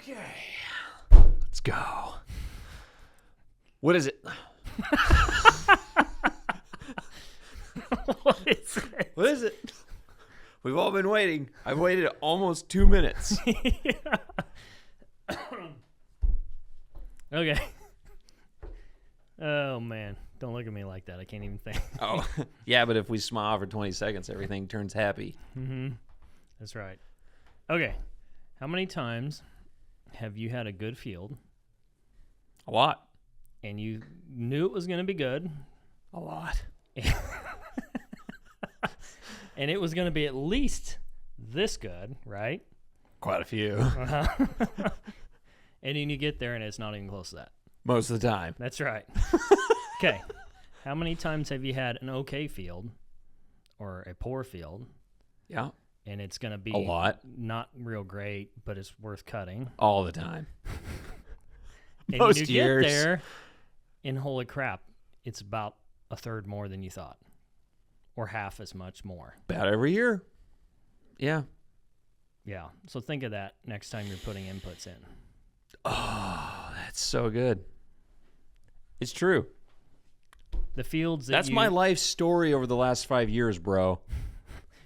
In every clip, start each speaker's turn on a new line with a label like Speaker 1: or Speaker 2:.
Speaker 1: Okay. Let's go. What is it?
Speaker 2: What is it?
Speaker 1: What is it? We've all been waiting. I've waited almost 2 minutes.
Speaker 2: Okay. Oh, man. Don't look at me like that. I can't even think.
Speaker 1: Oh, yeah, but if we smile for 20 seconds, everything turns happy.
Speaker 2: Mm-hmm. That's right. Okay. How many times have you had a good field
Speaker 1: A lot.
Speaker 2: and you knew it was going to be good
Speaker 1: A lot.
Speaker 2: and it was going to be at least this good, right?
Speaker 1: Quite a few.
Speaker 2: Uh-huh. And then you get there and it's not even close to that.
Speaker 1: Most of the time.
Speaker 2: That's right. Okay. How many times have you had an okay field or a poor field
Speaker 1: Yeah.
Speaker 2: and it's going to be
Speaker 1: A lot.
Speaker 2: not real great, but it's worth cutting?
Speaker 1: All the time.
Speaker 2: And
Speaker 1: Most
Speaker 2: you
Speaker 1: years.
Speaker 2: get there and holy crap, it's about a third more than you thought or half as much more.
Speaker 1: About every year. Yeah.
Speaker 2: Yeah. So think of that next time you're putting inputs in.
Speaker 1: Oh, that's so good. It's true.
Speaker 2: The fields that
Speaker 1: That's my life story over the last 5 years, bro.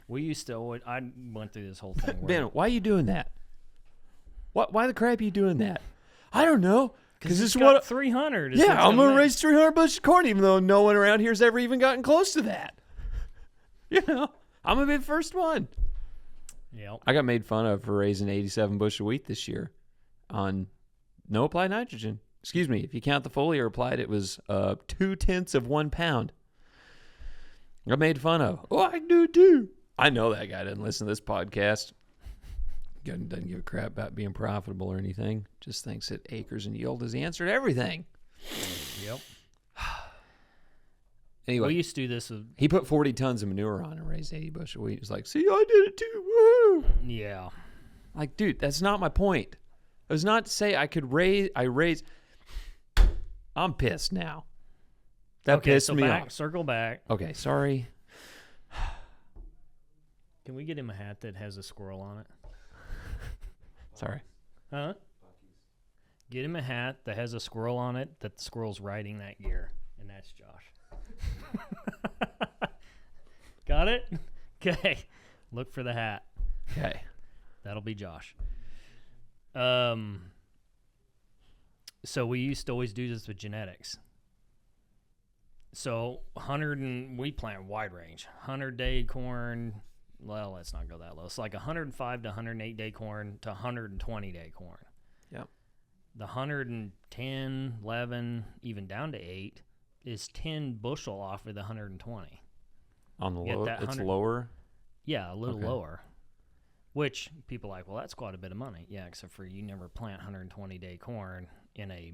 Speaker 2: we used to, I went through this whole thing. Where,
Speaker 1: Ben, why are you doing that? Why the crap are you doing that? I don't know. Because
Speaker 2: it's
Speaker 1: it's
Speaker 2: got
Speaker 1: what.
Speaker 2: 300.
Speaker 1: Yeah, I'm going to raise 300 bushels of corn, even though no one around here's ever even gotten close to that. You know, I'm going to be the first one.
Speaker 2: Yep.
Speaker 1: I got made fun of for raising 87 bushel wheat this year on no applied nitrogen. Excuse me, if you count the foliar applied, it was 0.2 of 1 pound. I got made fun of. Oh, I do too. I know that guy doesn't listen to this podcast. Doesn't give a crap about being profitable or anything. Just thinks that acres and yield is the answer to everything.
Speaker 2: Yep.
Speaker 1: Anyway,
Speaker 2: We used to do this with,
Speaker 1: he put 40 tons of manure on and raised 80 bushel wheat. He's like, see, I did it too. Woo!
Speaker 2: yeah.
Speaker 1: Like, dude, that's not my point. It was not to say I could raise. I'm pissed now. That
Speaker 2: Okay,
Speaker 1: pissed
Speaker 2: so
Speaker 1: me
Speaker 2: back,
Speaker 1: off.
Speaker 2: circle back.
Speaker 1: Okay, sorry.
Speaker 2: Can we get him a hat that has a squirrel on it?
Speaker 1: Sorry.
Speaker 2: Huh? Get him a hat that has a squirrel on it that the squirrel's riding that gear. And that's Josh. Got it? Okay. Look for the hat.
Speaker 1: Okay.
Speaker 2: That'll be Josh. So we used to always do this with genetics. So we plant wide range. 100-day corn. Well, let's not go that low. It's like 105 to 108-day corn to 120-day corn.
Speaker 1: Yep.
Speaker 2: The 110, 11, even down to 8 is 10 bushel off of the 120.
Speaker 1: On the
Speaker 2: Get
Speaker 1: low,
Speaker 2: that
Speaker 1: it's
Speaker 2: 100
Speaker 1: lower.
Speaker 2: Yeah, a little
Speaker 1: Okay.
Speaker 2: lower. Which people are like, well, that's quite a bit of money. Yeah, except for you never plant 120-day corn in a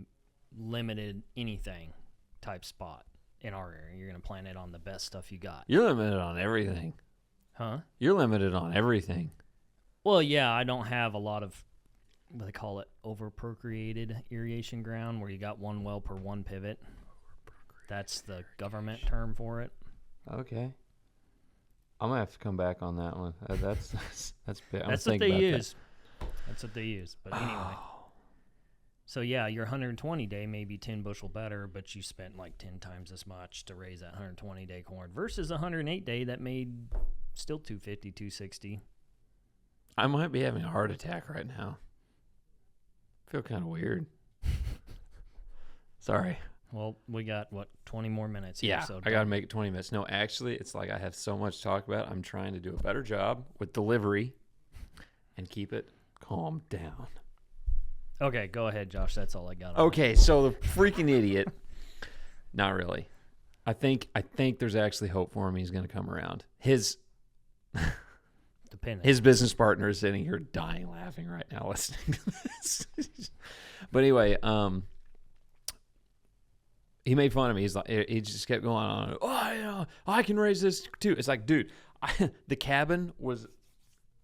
Speaker 2: limited anything type spot in our area. You're going to plant it on the best stuff you got.
Speaker 1: You're limited on everything.
Speaker 2: Huh?
Speaker 1: You're limited on everything.
Speaker 2: Well, yeah, I don't have a lot of what they call it over-procreated irrigation ground where you got one well per one pivot. That's the government term for it.
Speaker 1: Okay. I'm gonna have to come back on that one. That's big.
Speaker 2: That's what they use. That's what they use. But anyway. So, yeah, your 120-day may be 10 bushel better, but you spent like 10 times as much to raise that 120-day corn versus a 108-day that made still 250, 260.
Speaker 1: I might be having a heart attack right now. I feel kind of weird. Sorry.
Speaker 2: Well, we got, 20 more minutes here.
Speaker 1: Yeah,
Speaker 2: So
Speaker 1: I got to make it 20 minutes. No, actually, it's like I have so much to talk about. I'm trying to do a better job with delivery and keep it calmed down.
Speaker 2: Okay, go ahead, Josh. That's all I got.
Speaker 1: Okay, so the freaking idiot. Not really. I think there's actually hope for him. He's going to come around. His business partner is sitting here dying laughing right now listening to this. But anyway, he made fun of me. He's like, he just kept going on. Oh, you know, I can raise this too. It's like, dude, the cabin was.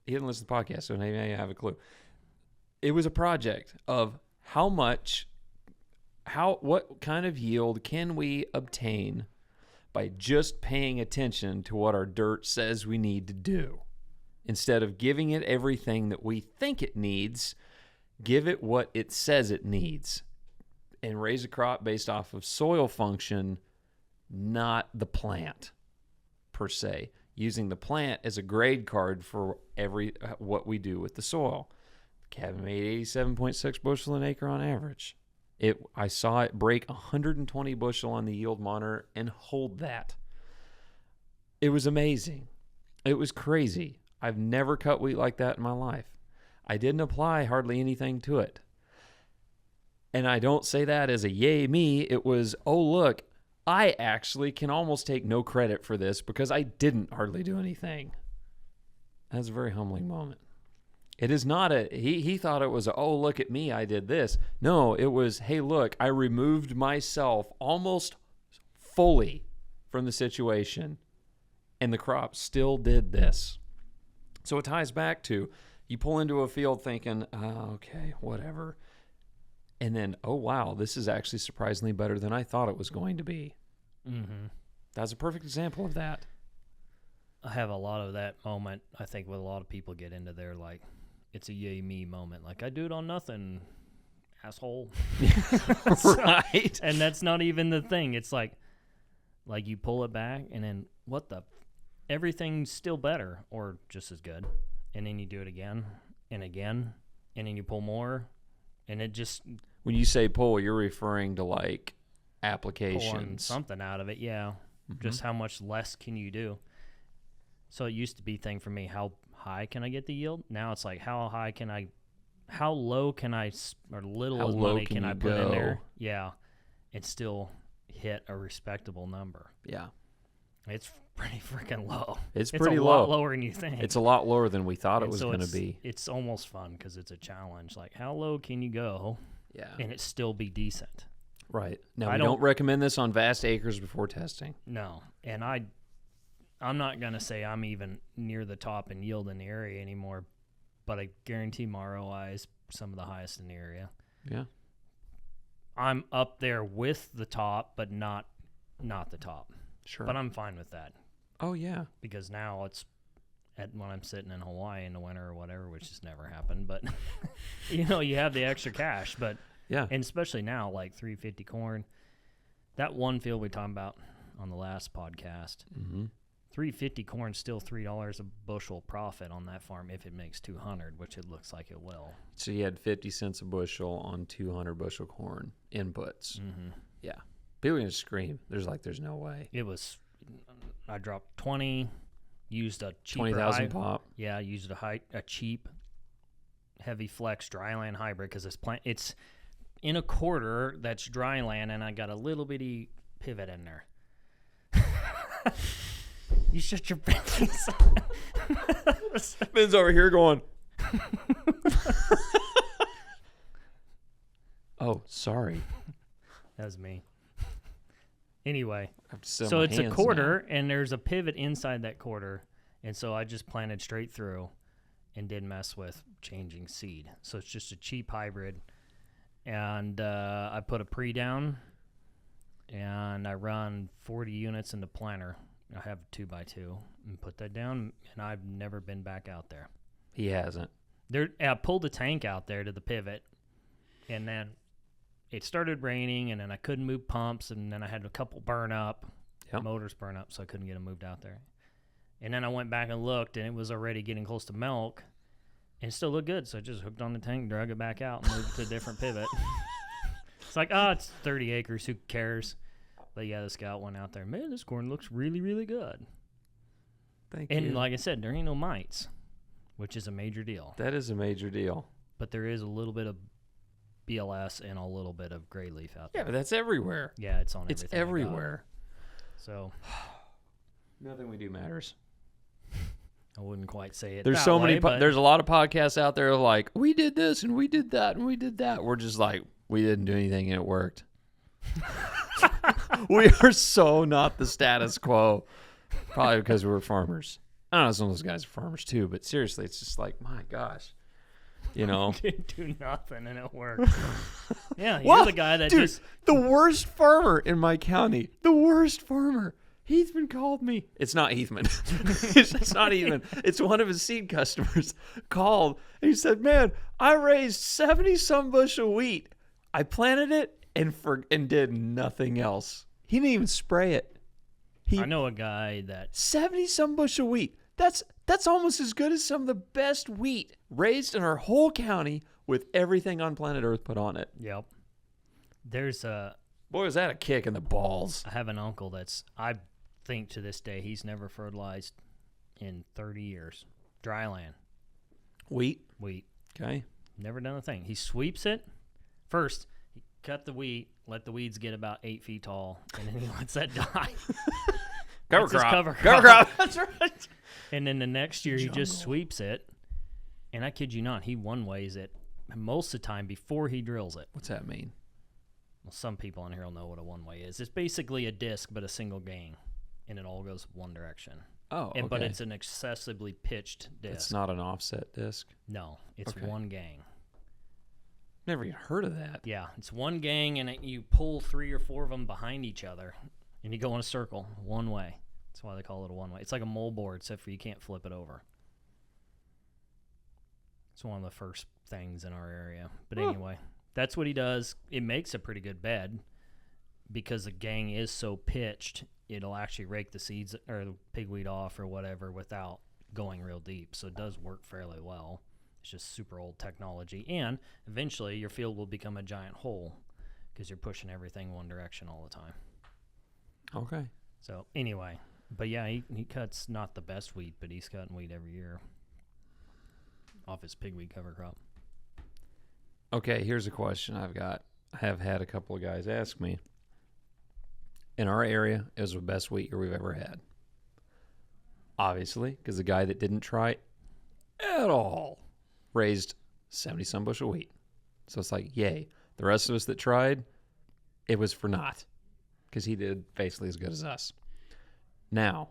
Speaker 1: He didn't listen to the podcast, so maybe I have a clue. It was a project of what kind of yield can we obtain by just paying attention to what our dirt says we need to do, instead of giving it everything that we think it needs give it what it says it needs, and raise a crop based off of soil function, not the plant per se. Using the plant as a grade card for what we do with the soil. The cabin made 87.6 bushel an acre on average. I saw it break 120 bushel on the yield monitor and hold that. It was amazing. It was crazy. I've never cut wheat like that in my life. I didn't apply hardly anything to it. And I don't say that as a yay me. It was, oh, look, I actually can almost take no credit for this because I didn't hardly do anything. That's a very humbling moment. It is not he thought it was, oh, look at me, I did this. No, it was, hey, look, I removed myself almost fully from the situation, and the crop still did this. So it ties back to, you pull into a field thinking, oh, okay, whatever. And then, oh, wow, this is actually surprisingly better than I thought it was going to be.
Speaker 2: Mm-hmm.
Speaker 1: That's a perfect example of that.
Speaker 2: I have a lot of that moment, I think, with a lot of people get into their, like, it's a yay me moment. Like, I do it on nothing, asshole.
Speaker 1: Right.
Speaker 2: And that's not even the thing. It's like you pull it back, and then everything's still better or just as good. And then you do it again and again, and then you pull more, and it just...
Speaker 1: When you say pull, you're referring to, like, applications.
Speaker 2: Pulling something out of it, yeah. Mm-hmm. Just how much less can you do? So it used to be thing for me, how high can I get the yield? Now it's like, how low can I, or little as money can I put in there? Yeah, and still hit a respectable number.
Speaker 1: Yeah.
Speaker 2: It's pretty freaking low.
Speaker 1: It's pretty low.
Speaker 2: It's a lot lower than you think.
Speaker 1: It's a lot lower than we thought it was going to be.
Speaker 2: It's almost fun because it's a challenge. Like, how low can you go?
Speaker 1: Yeah.
Speaker 2: And it still be decent.
Speaker 1: Right. Now, we don't recommend this on vast acres before testing.
Speaker 2: No. And I'm not going to say I'm even near the top in yield in the area anymore, but I guarantee my ROI is some of the highest in the area.
Speaker 1: Yeah.
Speaker 2: I'm up there with the top, but not the top.
Speaker 1: Sure.
Speaker 2: But I'm fine with that.
Speaker 1: Oh, yeah.
Speaker 2: Because now it's when I'm sitting in Hawaii in the winter or whatever, which has never happened, but you have the extra cash. But
Speaker 1: yeah,
Speaker 2: and especially now, like 350 corn, that one field we talked about on the last podcast, 350 corn still $3 a bushel profit on that farm if it makes 200, which it looks like it will.
Speaker 1: So you had 50 cents a bushel on 200 bushel corn inputs.
Speaker 2: Mm-hmm.
Speaker 1: Yeah, people are gonna scream. There's no way.
Speaker 2: It was. I dropped 20. Used a cheaper
Speaker 1: 20,000 pop.
Speaker 2: Yeah, used a cheap heavy flex dryland hybrid because it's in a quarter that's dryland, and I got a little bitty pivot in there. You shut your face.
Speaker 1: Ben's over here going. Oh, sorry.
Speaker 2: That was me. Anyway,
Speaker 1: so
Speaker 2: it's a quarter, and there's a pivot inside that quarter, and so I just planted straight through and didn't mess with changing seed. So it's just a cheap hybrid, and I put a pre down, and I run 40 units in the planter. I have a 2x2 and put that down, and I've never been back out there.
Speaker 1: He hasn't.
Speaker 2: I pulled the tank out there to the pivot, and then it started raining, and then I couldn't move pumps, and then I had a couple burn up, motors burn up, so I couldn't get them moved out there. And then I went back and looked, and it was already getting close to milk, and it still looked good, so I just hooked on the tank, drug it back out, and moved it to a different pivot. It's like, it's 30 acres, who cares? But yeah, the Scout went out there, man, this corn looks really, really good.
Speaker 1: Thank you.
Speaker 2: And like I said, there ain't no mites, which is a major deal.
Speaker 1: That is a major deal.
Speaker 2: But there is a little bit of BLS and a little bit of gray leaf out there.
Speaker 1: Yeah, but that's everywhere.
Speaker 2: Yeah, it's on everything.
Speaker 1: It's everywhere.
Speaker 2: So
Speaker 1: nothing we do matters.
Speaker 2: I wouldn't quite say it.
Speaker 1: There's so many. There's a lot of podcasts out there like, we did this and we did that and we did that. We're just like, we didn't do anything and it worked. We are so not the status quo. Probably because we're farmers. I don't know, some of those guys are farmers too, but seriously, it's just like, my gosh.
Speaker 2: Didn't do nothing and it worked. Yeah, you're the guy that
Speaker 1: the worst farmer in my county. The worst farmer. Heathman called me. It's not Heathman. It's not Heathman. It's one of his seed customers called, and he said, man, I raised 70-some bushel wheat. I planted it and did nothing else. He didn't even spray it.
Speaker 2: I know a guy that
Speaker 1: 70-some bushel wheat. That's almost as good as some of the best wheat raised in our whole county with everything on planet Earth put on it.
Speaker 2: Yep. There's a
Speaker 1: Boy, was that a kick in the balls.
Speaker 2: I have an uncle I think to this day he's never fertilized in 30 years. Dry land.
Speaker 1: Wheat. Okay.
Speaker 2: Never done a thing. He sweeps it. First, he cut the wheat, let the weeds get about 8 feet tall, and then he lets that die.
Speaker 1: Cover crop.
Speaker 2: Cover
Speaker 1: Cover crop. That's right.
Speaker 2: And then the next year, he just sweeps it. And I kid you not, he one-ways it most of the time before he drills it.
Speaker 1: What's that mean?
Speaker 2: Well, some people in here will know what a one-way is. It's basically a disc, but a single gang, and it all goes one direction.
Speaker 1: Oh, okay.
Speaker 2: But it's an excessively pitched disc.
Speaker 1: It's not an offset disc?
Speaker 2: No, it's
Speaker 1: Okay.
Speaker 2: one gang.
Speaker 1: Never even heard of that.
Speaker 2: Yeah, it's one gang, and you pull 3 or 4 of them behind each other, and you go in a circle, one way. That's why they call it a one-way. It's like a moldboard, except for you can't flip it over. It's one of the first things in our area. But anyway, that's what he does. It makes a pretty good bed because the gang is so pitched, it'll actually rake the seeds or the pigweed off or whatever without going real deep. So it does work fairly well. It's just super old technology. And eventually your field will become a giant hole because you're pushing everything one direction all the time.
Speaker 1: Okay.
Speaker 2: So anyway, but yeah, he cuts not the best wheat, but he's cutting wheat every year off his pigweed cover crop.
Speaker 1: Okay, here's a question I've got. I have had a couple of guys ask me. In our area, it was the best wheat year we've ever had. Obviously, because the guy that didn't try at all raised 70-some bushel wheat. So it's like, yay. The rest of us that tried, it was for naught. Because he did basically as good as us. Now,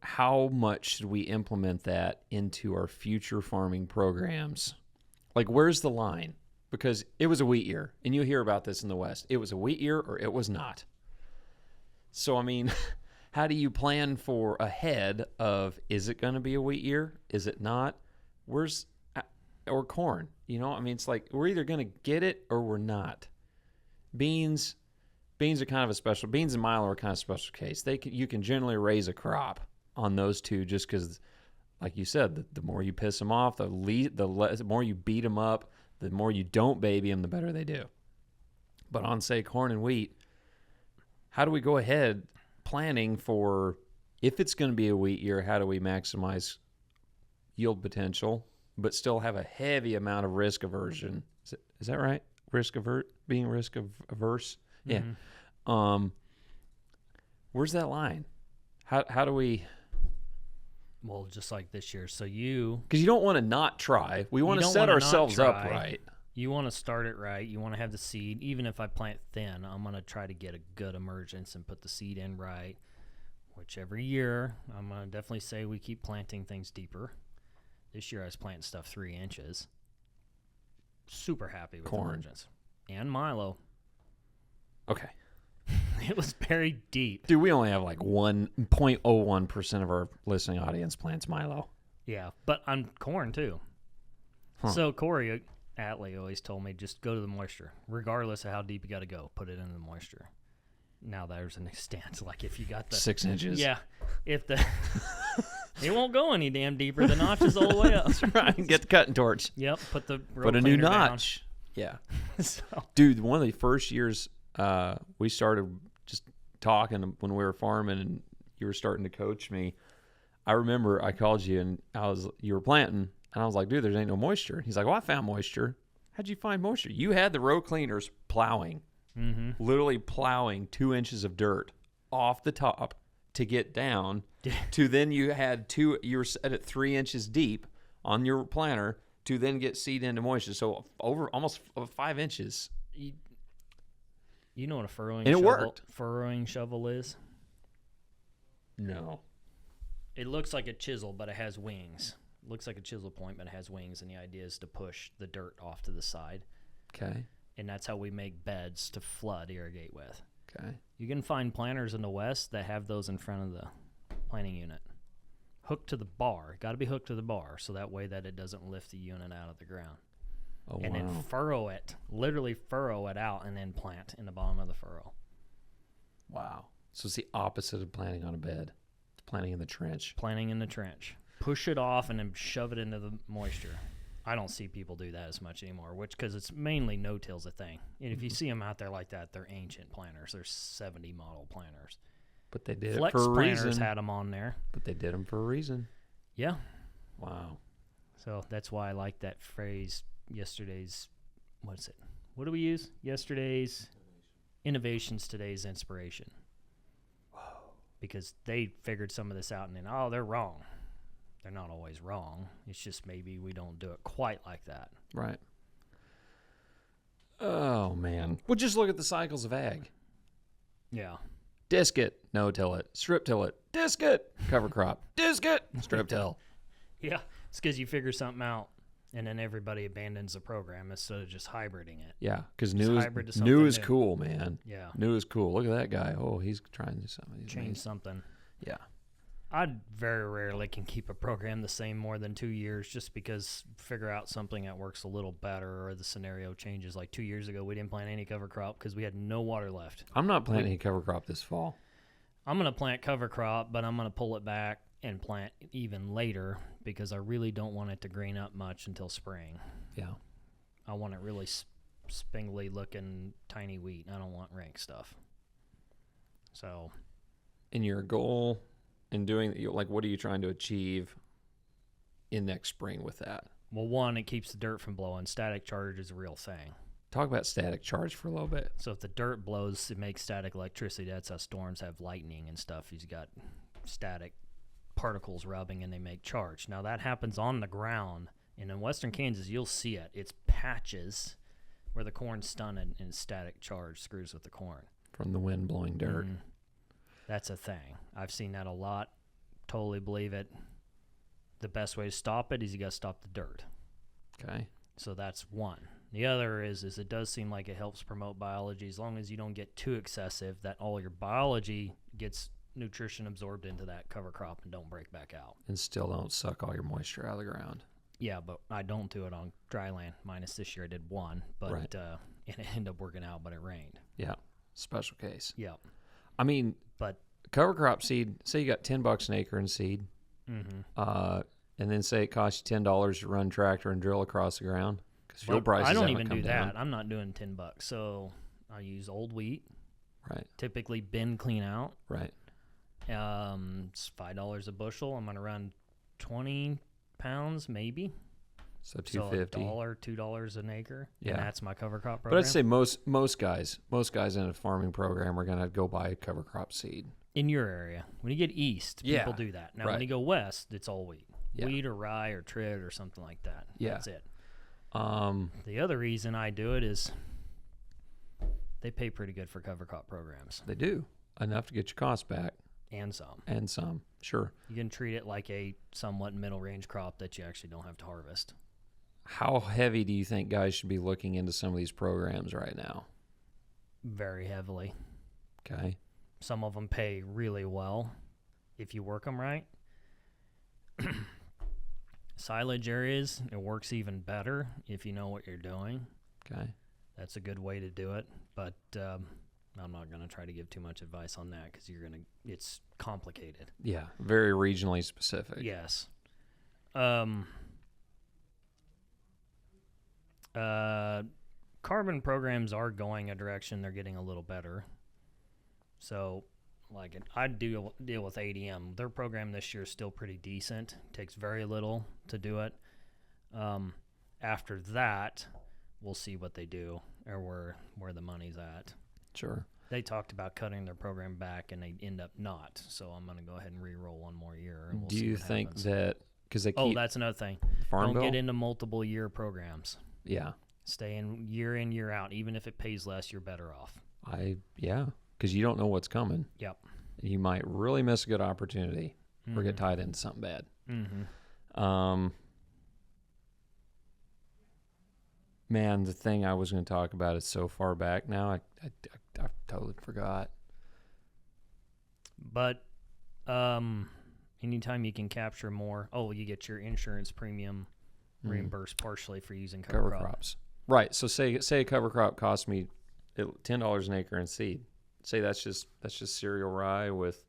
Speaker 1: how much should we implement that into our future farming programs? Like, where's the line? Because it was a wheat year, and you hear about this in the West. It was a wheat year or it was not. So, I mean, how do you plan for ahead of, is it going to be a wheat year? Is it not? Or corn? You know, I mean, it's like we're either going to get it or we're not. Beans are kind of a special. Beans and milo are kind of a special case. You can generally raise a crop on those two just because, like you said, the more you piss them off, the more you beat them up, the more you don't baby them, the better they do. But on, say, corn and wheat, how do we go ahead planning for if it's going to be a wheat year, how do we maximize yield potential but still have a heavy amount of risk aversion? Is that right? Being risk averse? Yeah. Where's that line? How do we?
Speaker 2: Well, just like this year. So
Speaker 1: because you don't want to not try. We want to set ourselves up right.
Speaker 2: You want to start it right. You want to have the seed. Even if I plant thin, I'm going to try to get a good emergence and put the seed in right. Which every year, I'm going to definitely say we keep planting things deeper. This year I was planting stuff 3 inches. Super happy with
Speaker 1: corn.
Speaker 2: Emergence. And milo.
Speaker 1: Okay.
Speaker 2: It was buried deep.
Speaker 1: Dude, we only have like 1.01% of our listening audience plants milo.
Speaker 2: Yeah, but on corn too.
Speaker 1: Huh.
Speaker 2: So Corey Atley always told me just go to the moisture. Regardless of how deep you got to go, put it in the moisture. Now there's an extent. Like if you got the
Speaker 1: 6 inches.
Speaker 2: Yeah. If the it won't go any damn deeper. The notch is all the way up.
Speaker 1: That's right. Get the cutting torch.
Speaker 2: Yep. Put the
Speaker 1: a new notch.
Speaker 2: Down.
Speaker 1: Yeah.
Speaker 2: So.
Speaker 1: Dude, one of the first years we started just talking when we were farming and you were starting to coach me. I remember I called you and you were planting and I was like, dude, there ain't no moisture. He's like, well, I found moisture. How'd you find moisture? You had the row cleaners plowing, literally plowing 2 inches of dirt off the top to get down to then you were set at 3 inches deep on your planter to then get seed into moisture. So over almost 5 inches.
Speaker 2: You know what a furrowing shovel is?
Speaker 1: No.
Speaker 2: It looks like a chisel, but it has wings. It looks like a chisel point, but it has wings, and the idea is to push the dirt off to the side.
Speaker 1: Okay.
Speaker 2: And that's how we make beds to irrigate with.
Speaker 1: Okay.
Speaker 2: You can find planters in the West that have those in front of the planting unit. Hooked to the bar. Got to be hooked to the bar so that way that it doesn't lift the unit out of the ground.
Speaker 1: Oh,
Speaker 2: and then furrow it. Literally furrow it out and then plant in the bottom of the furrow.
Speaker 1: Wow. So it's the opposite of planting on a bed. It's planting in the trench.
Speaker 2: Planting in the trench. Push it off and then shove it into the moisture. I don't see people do that as much anymore, because it's mainly no-till's a thing. And if you see them out there like that, they're ancient planters. They're 70 model planters.
Speaker 1: But they did
Speaker 2: Flex
Speaker 1: it for a
Speaker 2: planters
Speaker 1: reason.
Speaker 2: had them on there.
Speaker 1: But they did them for a reason.
Speaker 2: Yeah.
Speaker 1: Wow.
Speaker 2: So that's why I like that phrase, yesterday's, what's it? What do we use? Yesterday's innovations, today's inspiration. Because they figured some of this out and then, they're wrong. They're not always wrong. It's just maybe we don't do it quite like that.
Speaker 1: Right. Oh, man. Well, just look at the cycles of ag.
Speaker 2: Yeah.
Speaker 1: Disc it, no-till it, strip-till it, disc it, cover crop, disc it, strip-till.
Speaker 2: Yeah. It's because you figure something out and then everybody abandons the program instead of just hybriding it.
Speaker 1: Yeah, because
Speaker 2: Just
Speaker 1: new
Speaker 2: hybrid to
Speaker 1: is
Speaker 2: something new.
Speaker 1: cool, man.
Speaker 2: Yeah.
Speaker 1: New is cool. Look at that guy. Oh, he's trying to do something. He's
Speaker 2: Change
Speaker 1: amazing.
Speaker 2: something.
Speaker 1: Yeah.
Speaker 2: I very rarely can keep a program the same more than 2 years just because figure out something that works a little better or the scenario changes. Like 2 years ago, we didn't plant any cover crop because we had no water left.
Speaker 1: I'm not planting any cover crop this fall.
Speaker 2: I'm going to plant cover crop, but I'm going to pull it back and plant even later because I really don't want it to green up much until spring.
Speaker 1: Yeah.
Speaker 2: I want it really spingly looking tiny wheat. I don't want rank stuff. So.
Speaker 1: And your goal in doing, like, what are you trying to achieve in next spring with that?
Speaker 2: Well, one, it keeps the dirt from blowing. Static charge is a real thing.
Speaker 1: Talk about static charge for a little bit.
Speaker 2: So if the dirt blows, it makes static electricity. That's how storms have lightning and stuff. You've got static particles rubbing and they make charge. Now that happens on the ground. And in western Kansas, you'll see it. It's patches where the corn's stunted and static charge screws with the corn.
Speaker 1: From the wind blowing dirt.
Speaker 2: Mm-hmm. That's a thing. I've seen that a lot. Totally believe it. The best way to stop it is you got to stop the dirt.
Speaker 1: Okay.
Speaker 2: So that's one. The other is it does seem like it helps promote biology as long as you don't get too excessive that all your biology gets nutrition absorbed into that cover crop and don't break back out.
Speaker 1: And still don't suck all your moisture out of the ground.
Speaker 2: Yeah, but I don't do it on dry land. Minus this year I did one, but
Speaker 1: Right.
Speaker 2: And it ended up working out, but it rained.
Speaker 1: Yeah. Special case.
Speaker 2: Yeah.
Speaker 1: I mean,
Speaker 2: But
Speaker 1: cover crop seed, say you got $10 an acre in seed, and then say it costs you $10 to run tractor and drill across the ground. Because fuel prices
Speaker 2: I don't
Speaker 1: haven't
Speaker 2: even
Speaker 1: come
Speaker 2: do
Speaker 1: down.
Speaker 2: that. I'm not doing $10. So I use old wheat,
Speaker 1: Right.
Speaker 2: typically bin clean out.
Speaker 1: Right.
Speaker 2: It's $5 a bushel. I'm going to run 20 pounds maybe.
Speaker 1: So
Speaker 2: So
Speaker 1: $2.50.
Speaker 2: $1, $2 an acre.
Speaker 1: Yeah.
Speaker 2: And that's my cover crop
Speaker 1: But
Speaker 2: program.
Speaker 1: I'd say most guys in a farming program are going to go buy cover crop seed.
Speaker 2: In your area, when you get east,
Speaker 1: Yeah.
Speaker 2: people do that. Now,
Speaker 1: Right.
Speaker 2: when you go west, it's all wheat.
Speaker 1: Yeah.
Speaker 2: Wheat or rye or trid or something like that.
Speaker 1: Yeah.
Speaker 2: That's it.
Speaker 1: Um,
Speaker 2: The other reason I do it is they pay pretty good for cover crop programs
Speaker 1: they do enough to get your costs back
Speaker 2: and some.
Speaker 1: and some. Sure.
Speaker 2: You can treat it like a somewhat middle range crop that you actually don't have to harvest.
Speaker 1: How heavy do you think guys should be looking into some of these programs right now?
Speaker 2: Very heavily.
Speaker 1: Okay.
Speaker 2: Some of them pay really well if you work them right. Silage areas, it works even better if you know what you're doing.
Speaker 1: Okay.
Speaker 2: That's a good way to do it, but I'm not going to try to give too much advice on that because it's complicated.
Speaker 1: Yeah. Very regionally specific.
Speaker 2: Yes. Carbon programs are going a direction. They're getting a little better. So, I deal with ADM. Their program this year is still pretty decent. Takes very little to do it. After that, we'll see what they do or where the money's at.
Speaker 1: Sure.
Speaker 2: They talked about cutting their program back, and they end up not. So I'm going to go ahead and re-roll one more year. And we'll
Speaker 1: Do
Speaker 2: see
Speaker 1: you
Speaker 2: what
Speaker 1: think
Speaker 2: happens.
Speaker 1: that because they keep
Speaker 2: Oh, that's another thing.
Speaker 1: Farm
Speaker 2: Don't
Speaker 1: Bill?
Speaker 2: get into multiple year programs.
Speaker 1: Yeah.
Speaker 2: Stay in, year out. Even if it pays less, you're better off.
Speaker 1: Because you don't know what's coming.
Speaker 2: Yep.
Speaker 1: You might really miss a good opportunity or get tied into something bad.
Speaker 2: Mm-hmm.
Speaker 1: Man, the thing I was going to talk about is so far back now. I totally forgot.
Speaker 2: But anytime you can capture more, you get your insurance premium reimbursed partially for using cover
Speaker 1: crops. Right. So say a cover crop costs me $10 an acre in seed. Say that's just cereal rye with,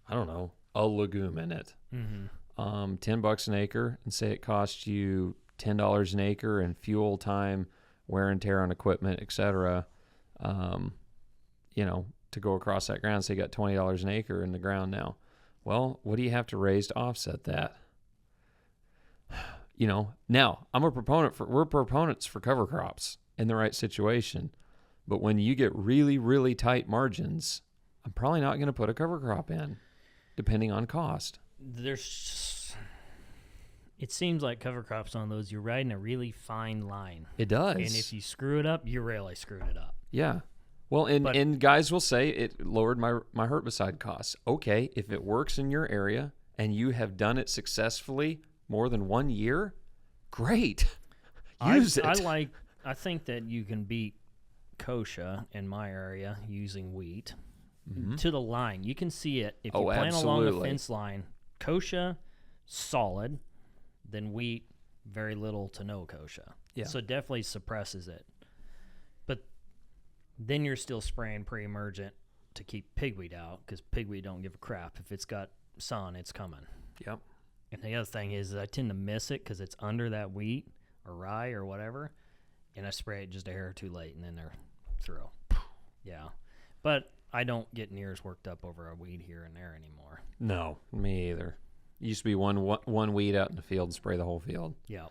Speaker 1: I don't know, a legume in it.
Speaker 2: Mm-hmm.
Speaker 1: $10 an acre, and say it costs you $10 an acre in fuel, time, wear and tear on equipment, etc. To go across that ground. So you got $20 an acre in the ground now. Well, what do you have to raise to offset that? Now we're proponents for cover crops in the right situation. But when you get really, really tight margins, I'm probably not going to put a cover crop in, depending on cost.
Speaker 2: It seems like cover crops on those, you're riding a really fine line.
Speaker 1: It does.
Speaker 2: And if you screw it up, you really screwed it up.
Speaker 1: Yeah. Well, and guys will say it lowered my herbicide costs. Okay, if it works in your area and you have done it successfully more than 1 year, great. Use it.
Speaker 2: I think that you can beat kochia in my area using wheat to the line. You can see it if you plant along the fence line. Kochia, solid. Then wheat, very little to no kochia.
Speaker 1: Yeah.
Speaker 2: So it definitely suppresses it. But then you're still spraying pre-emergent to keep pigweed out, because pigweed don't give a crap. If it's got sun, it's coming.
Speaker 1: Yep.
Speaker 2: And the other thing is I tend to miss it because it's under that wheat or rye or whatever, and I spray it just a hair too late, and then they're through. Yeah. But I don't get near as worked up over a weed here and there anymore.
Speaker 1: No, me either. It used to be one weed out in the field and spray the whole field.
Speaker 2: Yeah.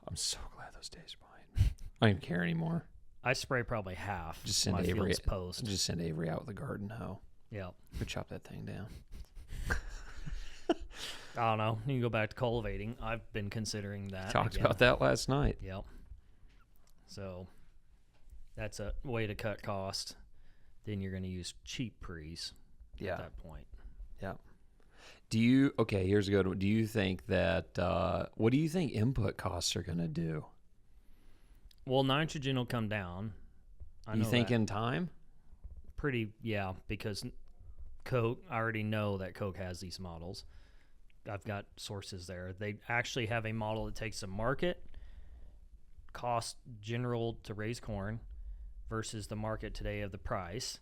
Speaker 1: I'm so glad those days are behind. I don't even care anymore.
Speaker 2: I spray probably half.
Speaker 1: Just send
Speaker 2: my
Speaker 1: Avery.
Speaker 2: field's post.
Speaker 1: Just send Avery out with a garden hoe.
Speaker 2: Yeah.
Speaker 1: Go chop that thing down.
Speaker 2: I don't know. You can go back to cultivating. I've been considering that.
Speaker 1: Talked
Speaker 2: again.
Speaker 1: about that last night.
Speaker 2: Yep. So that's a way to cut cost. Then you're going to use cheap pre's at that point.
Speaker 1: Yeah. Here's a good one. Do you think that, what do you think input costs are going to do?
Speaker 2: Well, nitrogen will come down.
Speaker 1: You think in time?
Speaker 2: Because Coke, I already know that Coke has these models. I've got sources there. They actually have a model that takes the market cost general to raise corn versus the market today of the price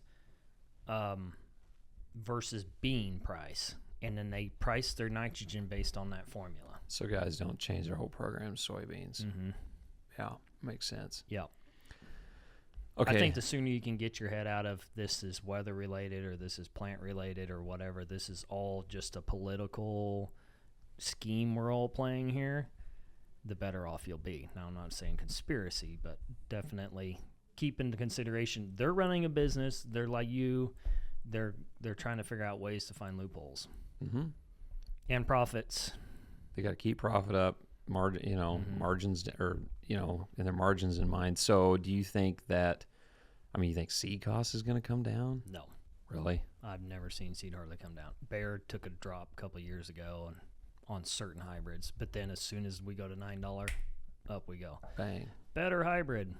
Speaker 2: versus bean price. And then they price their nitrogen based on that formula.
Speaker 1: So guys don't change their whole program to soybeans.
Speaker 2: Mm-hmm.
Speaker 1: Yeah, makes sense.
Speaker 2: Yeah.
Speaker 1: Okay.
Speaker 2: I think the sooner you can get your head out of this is weather related or this is plant related or whatever, this is all just a political scheme we're all playing here, the better off you'll be. Now, I'm not saying conspiracy, but definitely keep into consideration they're running a business. They're like you. They're trying to figure out ways to find loopholes and profits.
Speaker 1: They got to keep profit up, margins, or and their margins in mind. So, do you think that? You think seed cost is going to come down?
Speaker 2: No,
Speaker 1: really.
Speaker 2: I've never seen seed hardly come down. Bayer took a drop a couple of years ago on certain hybrids, but then as soon as we go to $9, up we go.
Speaker 1: Bang. Better
Speaker 2: hybrid.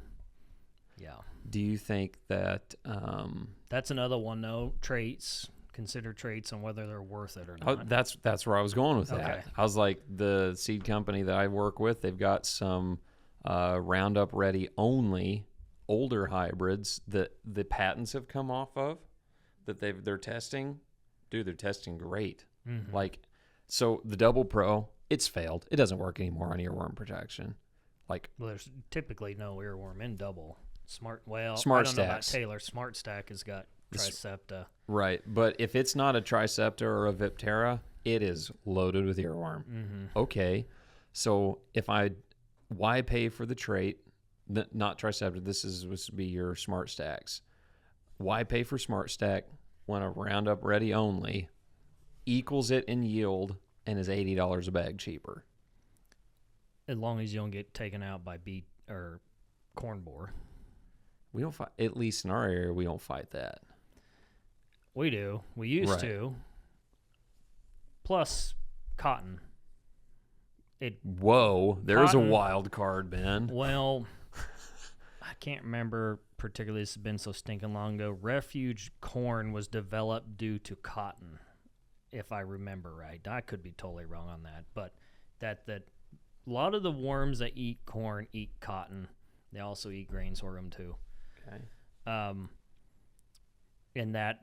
Speaker 2: Yeah.
Speaker 1: Do you think that?
Speaker 2: That's another one, though. Traits. Consider traits on whether they're worth it or not.
Speaker 1: Oh, that's where I was going with that. I was like, the seed company that I work with, they've got some Roundup Ready only older hybrids that the patents have come off of that they're testing. Dude, they're testing great.
Speaker 2: Mm-hmm.
Speaker 1: So the Double Pro, it's failed. It doesn't work anymore on earworm protection.
Speaker 2: Well, there's typically no earworm in Double. Smart
Speaker 1: I don't
Speaker 2: know about Taylor. Smart Stack has got Tricepta.
Speaker 1: Right, but if it's not a Tricepta or a Viptera, it is loaded with earworm.
Speaker 2: Mm-hmm.
Speaker 1: Okay, so why pay for the trait? Not Tricepta. This is supposed to be your Smart Stacks. Why pay for Smart Stack when a Roundup Ready only equals it in yield and is $80 a bag cheaper?
Speaker 2: As long as you don't get taken out by beet or corn borer.
Speaker 1: We don't fight. At least in our area, we don't fight that.
Speaker 2: We do. We used to. Plus, cotton.
Speaker 1: Whoa, there's a wild card, Ben.
Speaker 2: Well, can't remember particularly. This has been so stinking long ago. Refuge corn was developed due to cotton, if I remember right. I could be totally wrong on that, but that a lot of the worms that eat corn eat cotton. They also eat grain sorghum too.
Speaker 1: Okay.
Speaker 2: And that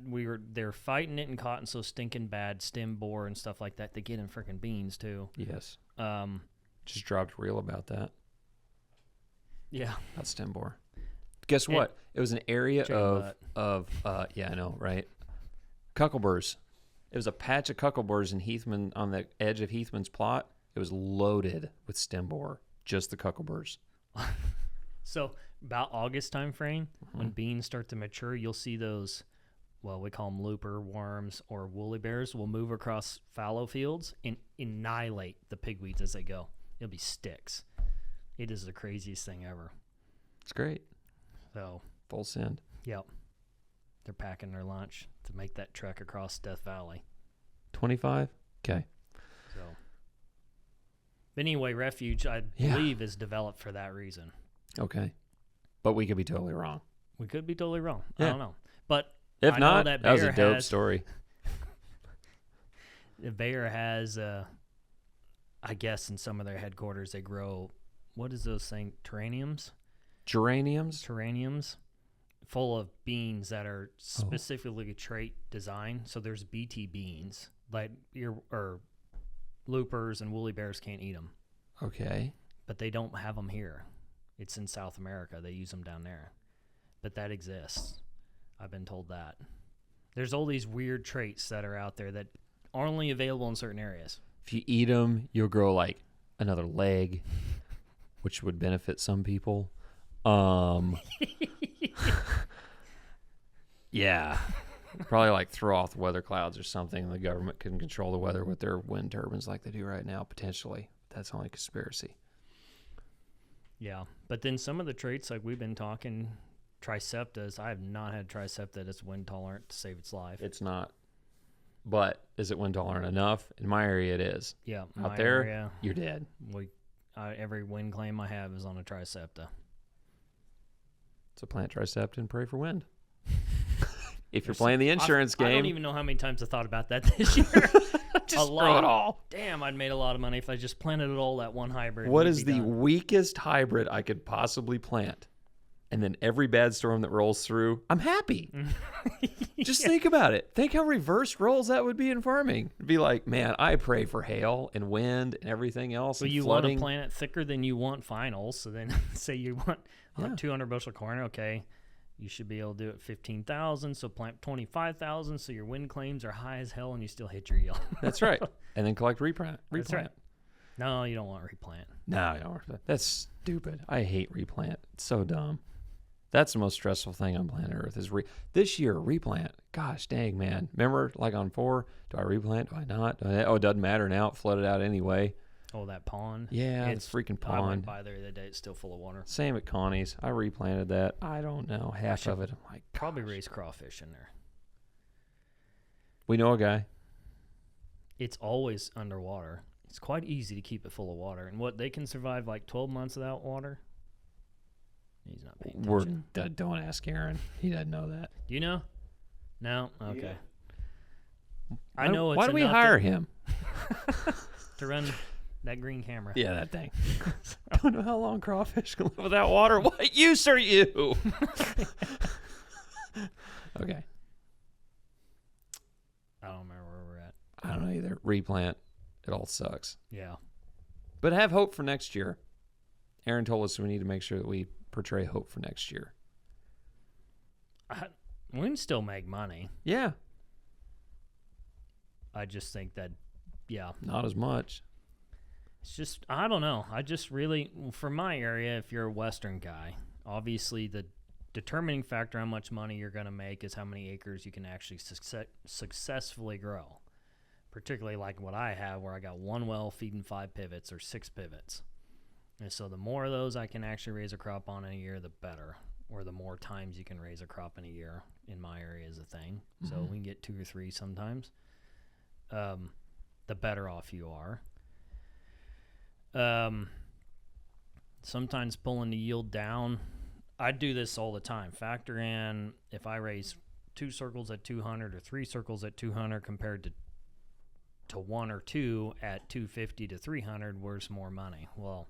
Speaker 2: they're fighting it in cotton so stinking bad, stem borer and stuff like that. They get in freaking beans too.
Speaker 1: Yes. Just dropped reel about that.
Speaker 2: Yeah.
Speaker 1: About stem borer. Guess what? It was an area of yeah, I know, right? Cuckleburs. It was a patch of cuckleburs in Heathman, on the edge of Heathman's plot. It was loaded with stem borer, just the cuckleburs.
Speaker 2: So about August time frame, when beans start to mature, you'll see those, well, we call them looper worms or woolly bears, will move across fallow fields and annihilate the pigweeds as they go. It'll be sticks. It is the craziest thing ever.
Speaker 1: It's great.
Speaker 2: So
Speaker 1: Full send.
Speaker 2: Yep. They're packing their lunch to make that trek across Death Valley.
Speaker 1: 25? Okay.
Speaker 2: So, but anyway, Refuge, I believe, is developed for that reason.
Speaker 1: Okay. But we could be totally wrong.
Speaker 2: We could be totally wrong.
Speaker 1: Yeah.
Speaker 2: I don't know. But
Speaker 1: if
Speaker 2: I
Speaker 1: not,
Speaker 2: know that
Speaker 1: that was a
Speaker 2: Bayer
Speaker 1: dope
Speaker 2: has,
Speaker 1: story.
Speaker 2: Bayer has, I guess, in some of their headquarters, they grow, what is those things? Geraniums, full of beans that are specifically trait designed. So there's BT beans, like or loopers and woolly bears can't eat them.
Speaker 1: Okay.
Speaker 2: But they don't have them here. It's in South America. They use them down there. But that exists. I've been told that. There's all these weird traits that are out there that are only available in certain areas.
Speaker 1: If you eat them, you'll grow like another leg, which would benefit some people. Yeah. Probably like throw off the weather clouds or something. The government can control the weather with their wind turbines like they do right now, potentially. That's only conspiracy.
Speaker 2: Yeah. But then some of the traits, like we've been talking, Triceptas, I have not had Tricepta that's wind tolerant to save its life.
Speaker 1: It's not. But is it wind tolerant enough? In my area, it is.
Speaker 2: Yeah.
Speaker 1: Out there, you're dead.
Speaker 2: Every wind claim I have is on a Tricepta.
Speaker 1: So plant Tricepta and pray for wind. If you're playing the insurance game.
Speaker 2: I don't even know how many times I thought about that this year.
Speaker 1: Just throw it all.
Speaker 2: Damn, I'd made a lot of money if I just planted it all that one hybrid.
Speaker 1: What is the weakest hybrid I could possibly plant? And then every bad storm that rolls through, I'm happy. Just think about it. Think how reverse roles that would be in farming. It'd be like, man, I pray for hail and wind and everything else.
Speaker 2: Well,
Speaker 1: and
Speaker 2: you
Speaker 1: flooding.
Speaker 2: want to plant it thicker than you want finals. So then say you want 200 bushel corn. Okay. You should be able to do it 15,000, so plant 25,000, so your wind claims are high as hell, and you still hit your yield.
Speaker 1: That's right. And then collect replant.
Speaker 2: That's right. No, you don't want replant.
Speaker 1: No, you don't want that. That's stupid. I hate replant. It's so dumb. That's the most stressful thing on planet Earth is this year, replant. Gosh dang, man. Remember, like on 4, do I replant? Do I not? It doesn't matter now. It flooded out anyway.
Speaker 2: Oh, that pond?
Speaker 1: Yeah, it's freaking pond.
Speaker 2: I went by there the other day. It's still full of water.
Speaker 1: Same at Connie's. I replanted that. I don't know. Half of it. I'm like,
Speaker 2: probably raise crawfish in there.
Speaker 1: We know a guy.
Speaker 2: It's always underwater. It's quite easy to keep it full of water. And they can survive like 12 months without water? He's not paying attention.
Speaker 1: Don't ask Aaron. He doesn't know that.
Speaker 2: Do you know? No? Okay.
Speaker 1: Yeah.
Speaker 2: I know it's
Speaker 1: why do we hire him?
Speaker 2: To run that green camera.
Speaker 1: Yeah, that thing. Don't know how long crawfish can live without water. What use are you? Okay.
Speaker 2: I don't remember where we're at.
Speaker 1: I don't know either. Replant. It all sucks.
Speaker 2: Yeah.
Speaker 1: But have hope for next year. Aaron told us we need to make sure that we portray hope for next year.
Speaker 2: We can still make money.
Speaker 1: Yeah.
Speaker 2: I just think that,
Speaker 1: Not as much.
Speaker 2: It's just, I don't know. I just really, for my area, if you're a Western guy, obviously the determining factor how much money you're going to make is how many acres you can actually successfully grow. Particularly like what I have, where I got one well feeding 5 pivots or 6 pivots. And so the more of those I can actually raise a crop on in a year, the better. Or the more times you can raise a crop in a year in my area is a thing. Mm-hmm. So we can get 2 or 3 sometimes. The better off you are. Sometimes pulling the yield down. I do this all the time. Factor in if I raise 2 circles at 200 or 3 circles at 200 compared to 1 or 2 at 250 to 300, where's more money? Well,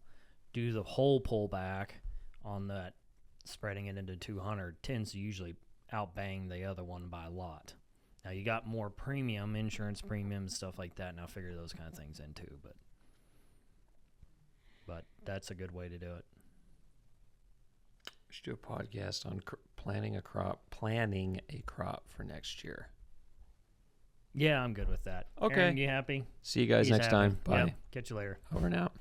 Speaker 2: do the whole pullback on that, spreading it into 200 tends to usually outbang the other one by a lot. Now you got more premium, insurance premiums, stuff like that, and I'll figure those kind of things in too, but that's a good way to do it.
Speaker 1: We should do a podcast on planning a crop for next year.
Speaker 2: Yeah, I'm good with that.
Speaker 1: Okay.
Speaker 2: Aaron, you happy?
Speaker 1: See you guys
Speaker 2: He's
Speaker 1: next
Speaker 2: happy.
Speaker 1: time. Bye.
Speaker 2: Yep. Catch you later.
Speaker 1: Over and out.